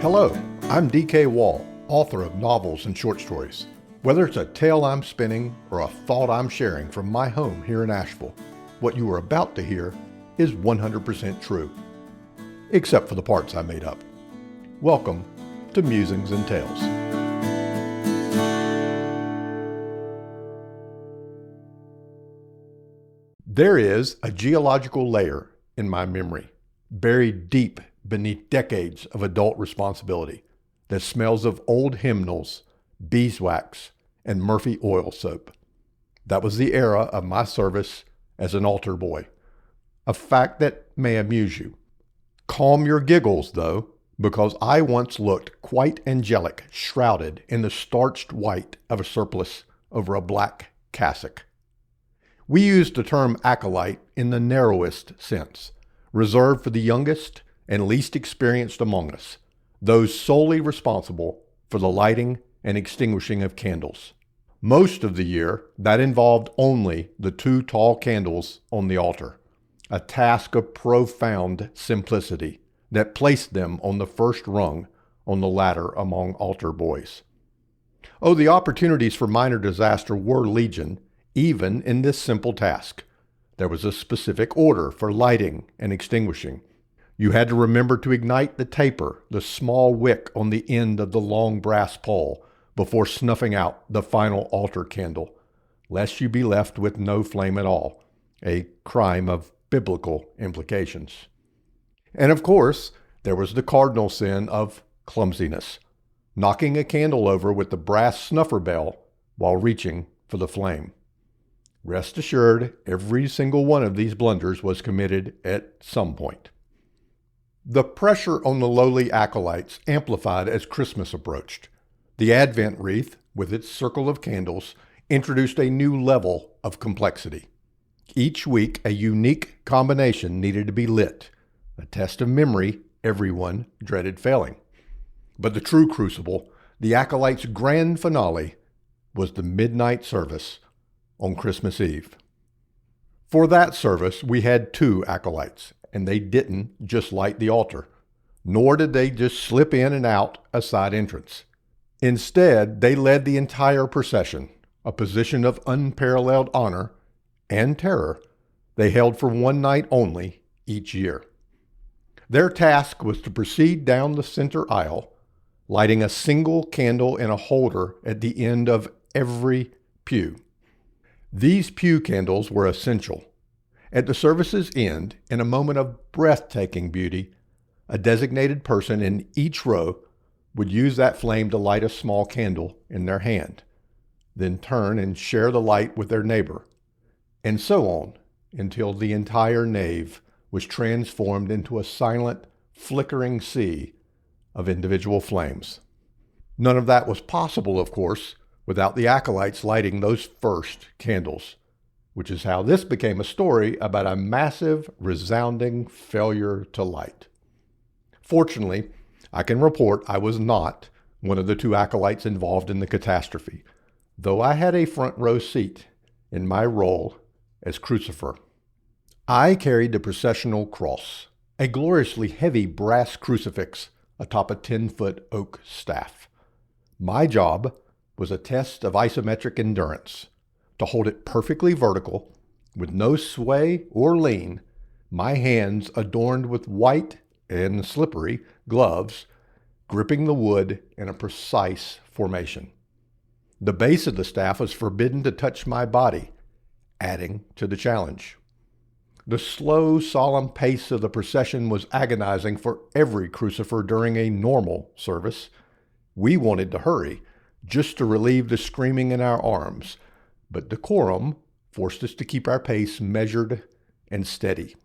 Hello, I'm D.K. Wall, author of novels and short stories. Whether it's a tale I'm spinning or a thought I'm sharing from my home here in Asheville, what you are about to hear is 100% true, except for the parts I made up. Welcome to Musings and Tales. There is a geological layer in my memory, buried deep beneath decades of adult responsibility, that smells of old hymnals, beeswax, and Murphy oil soap. That was the era of my service as an altar boy. A fact that may amuse you. Calm your giggles, though, because I once looked quite angelic, shrouded in the starched white of a surplice over a black cassock. We used the term acolyte in the narrowest sense, reserved for the youngest and least experienced among us, those solely responsible for the lighting and extinguishing of candles. Most of the year, that involved only the 2 tall candles on the altar, a task of profound simplicity that placed them on the first rung on the ladder among altar boys. Oh, the opportunities for minor disaster were legion, even in this simple task. There was a specific order for lighting and extinguishing. You had to remember to ignite the taper, the small wick on the end of the long brass pole, before snuffing out the final altar candle, lest you be left with no flame at all, a crime of biblical implications. And of course, there was the cardinal sin of clumsiness, knocking a candle over with the brass snuffer bell while reaching for the flame. Rest assured, every single one of these blunders was committed at some point. The pressure on the lowly acolytes amplified as Christmas approached. The Advent wreath, with its circle of candles, introduced a new level of complexity. Each week, a unique combination needed to be lit, a test of memory everyone dreaded failing. But the true crucible, the acolytes' grand finale, was the midnight service on Christmas Eve. For that service, we had 2 acolytes, and they didn't just light the altar, nor did they just slip in and out a side entrance. Instead, they led the entire procession, a position of unparalleled honor and terror they held for one night only each year. Their task was to proceed down the center aisle, lighting a single candle in a holder at the end of every pew. These pew candles were essential. At the service's end, in a moment of breathtaking beauty, a designated person in each row would use that flame to light a small candle in their hand, then turn and share the light with their neighbor, and so on until the entire nave was transformed into a silent, flickering sea of individual flames. None of that was possible, of course, without the acolytes lighting those first candles, which is how this became a story about a massive, resounding failure to light. Fortunately, I can report I was not one of the 2 acolytes involved in the catastrophe, though I had a front row seat in my role as crucifer. I carried the processional cross, a gloriously heavy brass crucifix atop a 10-foot oak staff. My job was a test of isometric endurance, to hold it perfectly vertical, with no sway or lean, my hands adorned with white and slippery gloves, gripping the wood in a precise formation. The base of the staff was forbidden to touch my body, adding to the challenge. The slow, solemn pace of the procession was agonizing for every crucifer during a normal service. We wanted to hurry, just to relieve the screaming in our arms, but decorum forced us to keep our pace measured and steady.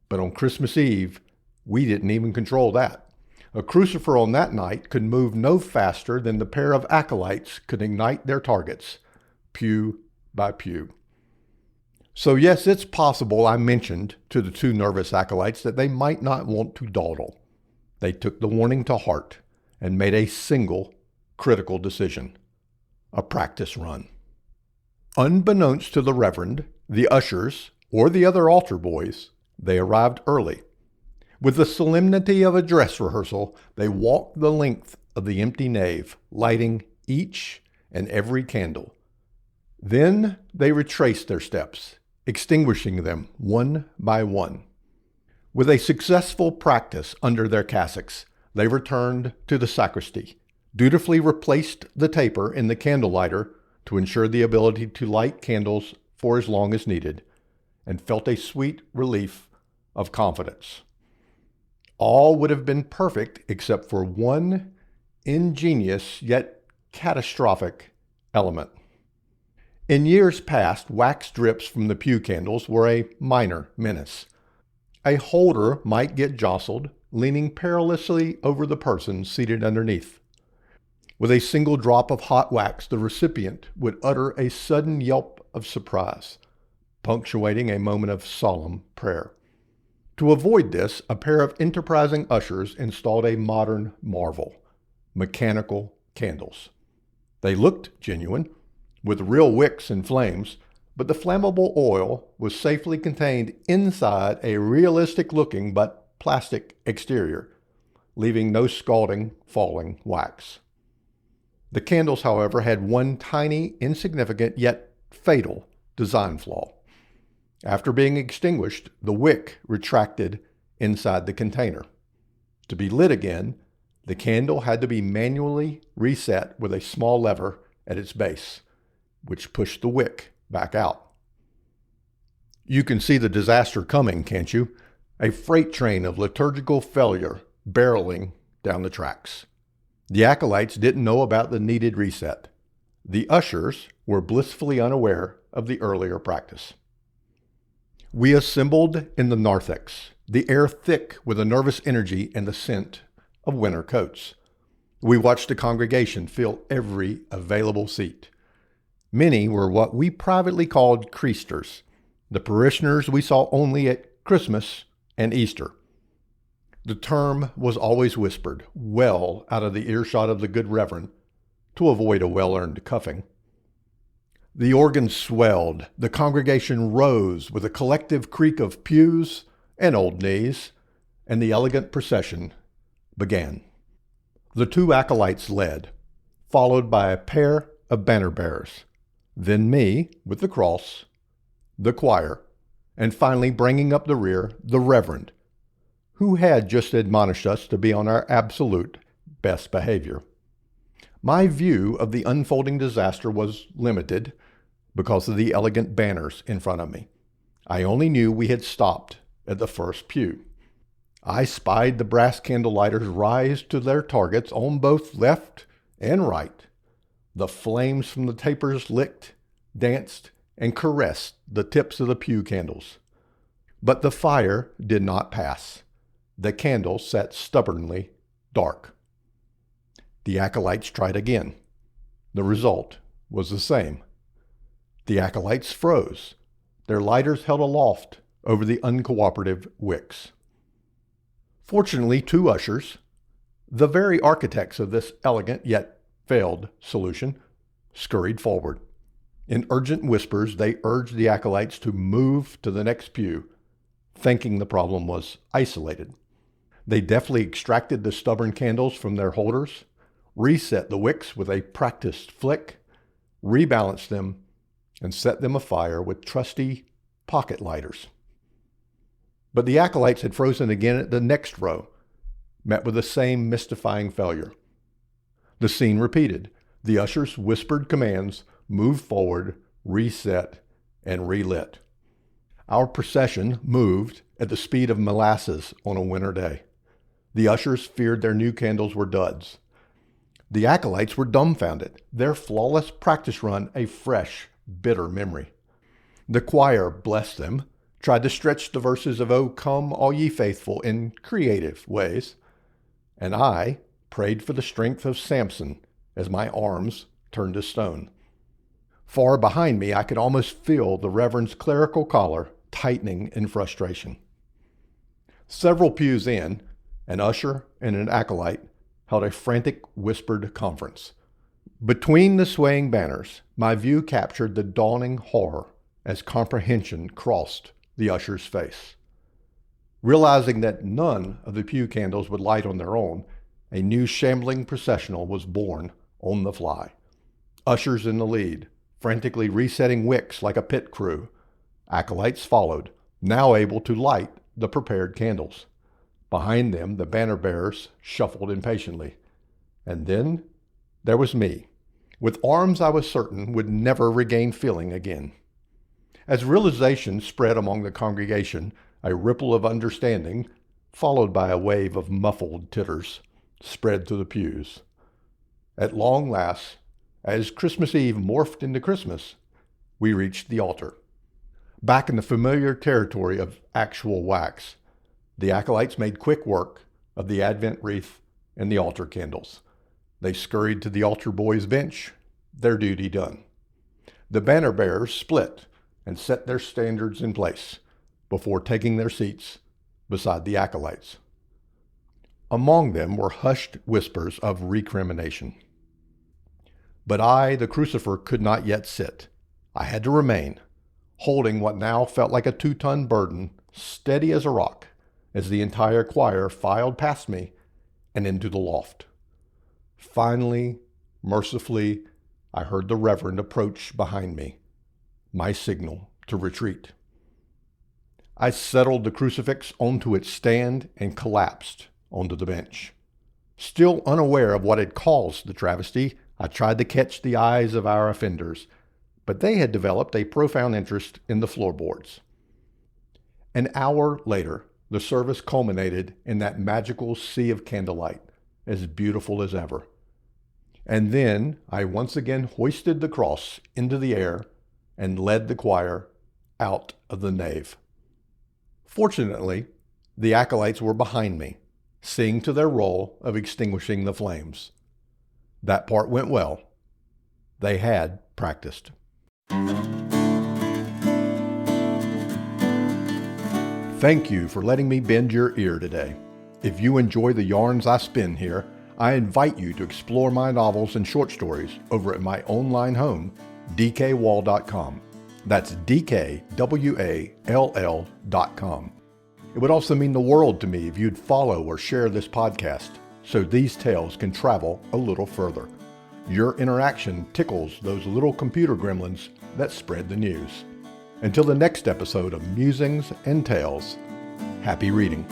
But on Christmas Eve, we didn't even control that. A crucifer on that night could move no faster than the pair of acolytes could ignite their targets, pew by pew. So yes, it's possible I mentioned to the 2 nervous acolytes that they might not want to dawdle. They took the warning to heart and made a single critical decision: a practice run. Unbeknownst to the reverend, the ushers, or the other altar boys, they arrived early. With the solemnity of a dress rehearsal, they walked the length of the empty nave, lighting each and every candle. Then they retraced their steps, extinguishing them one by one. With a successful practice under their cassocks, they returned to the sacristy, dutifully replaced the taper in the candle lighter to ensure the ability to light candles for as long as needed, and felt a sweet relief of confidence. All would have been perfect except for one ingenious yet catastrophic element. In years past, wax drips from the pew candles were a minor menace. A holder might get jostled, leaning perilously over the person seated underneath. With a single drop of hot wax, the recipient would utter a sudden yelp of surprise, punctuating a moment of solemn prayer. To avoid this, a pair of enterprising ushers installed a modern marvel: mechanical candles. They looked genuine, with real wicks and flames, but the flammable oil was safely contained inside a realistic-looking but plastic exterior, leaving no scalding, falling wax. The candles, however, had one tiny, insignificant, yet fatal design flaw. After being extinguished, the wick retracted inside the container. To be lit again, the candle had to be manually reset with a small lever at its base, which pushed the wick back out. You can see the disaster coming, can't you? A freight train of liturgical failure barreling down the tracks. The acolytes didn't know about the needed reset. The ushers were blissfully unaware of the earlier practice. We assembled in the narthex, the air thick with a nervous energy and the scent of winter coats. We watched the congregation fill every available seat. Many were what we privately called creasters, the parishioners we saw only at Christmas and Easter. The term was always whispered, well out of the earshot of the good reverend, to avoid a well-earned cuffing. The organ swelled, the congregation rose with a collective creak of pews and old knees, and the elegant procession began. The two acolytes led, followed by a pair of banner bearers, then me with the cross, the choir, and finally bringing up the rear, the reverend, who had just admonished us to be on our absolute best behavior. My view of the unfolding disaster was limited because of the elegant banners in front of me. I only knew we had stopped at the first pew. I spied the brass candle lighters rise to their targets on both left and right. The flames from the tapers licked, danced, and caressed the tips of the pew candles. But the fire did not pass. The candles sat stubbornly dark. The acolytes tried again. The result was the same. The acolytes froze, their lighters held aloft over the uncooperative wicks. Fortunately, two ushers, the very architects of this elegant yet failed solution, scurried forward. In urgent whispers, they urged the acolytes to move to the next pew, thinking the problem was isolated. They deftly extracted the stubborn candles from their holders, reset the wicks with a practiced flick, rebalanced them, and set them afire with trusty pocket lighters. But the acolytes had frozen again at the next row, met with the same mystifying failure. The scene repeated. The ushers whispered commands, moved forward, reset, and relit. Our procession moved at the speed of molasses on a winter day. The ushers feared their new candles were duds. The acolytes were dumbfounded, their flawless practice run a fresh, bitter memory. The choir, bless them, tried to stretch the verses of "O come, all ye faithful" in creative ways, and I prayed for the strength of Samson as my arms turned to stone. Far behind me, I could almost feel the reverend's clerical collar tightening in frustration. Several pews in, an usher and an acolyte held a frantic whispered conference. Between the swaying banners, my view captured the dawning horror as comprehension crossed the usher's face. Realizing that none of the pew candles would light on their own, a new shambling processional was born on the fly. Ushers in the lead, frantically resetting wicks like a pit crew. Acolytes followed, now able to light the prepared candles. Behind them, the banner bearers shuffled impatiently. And then there was me, with arms I was certain would never regain feeling again. As realization spread among the congregation, a ripple of understanding, followed by a wave of muffled titters, spread through the pews. At long last, as Christmas Eve morphed into Christmas, we reached the altar. Back in the familiar territory of actual wax, the acolytes made quick work of the Advent wreath and the altar candles. They scurried to the altar boy's bench, their duty done. The banner bearers split and set their standards in place before taking their seats beside the acolytes. Among them were hushed whispers of recrimination. But I, the crucifer, could not yet sit. I had to remain, holding what now felt like a 2-ton burden, steady as a rock, as the entire choir filed past me and into the loft. Finally, mercifully, I heard the Reverend approach behind me, my signal to retreat. I settled the crucifix onto its stand and collapsed onto the bench. Still unaware of what had caused the travesty, I tried to catch the eyes of our offenders, but they had developed a profound interest in the floorboards. An hour later, the service culminated in that magical sea of candlelight, as beautiful as ever. And then I once again hoisted the cross into the air and led the choir out of the nave. Fortunately, the acolytes were behind me, seeing to their role of extinguishing the flames. That part went well. They had practiced. Thank you for letting me bend your ear today. If you enjoy the yarns I spin here, I invite you to explore my novels and short stories over at my online home, dkwall.com. That's dkwall.com. It would also mean the world to me if you'd follow or share this podcast so these tales can travel a little further. Your interaction tickles those little computer gremlins that spread the news. Until the next episode of Musings and Tales, happy reading.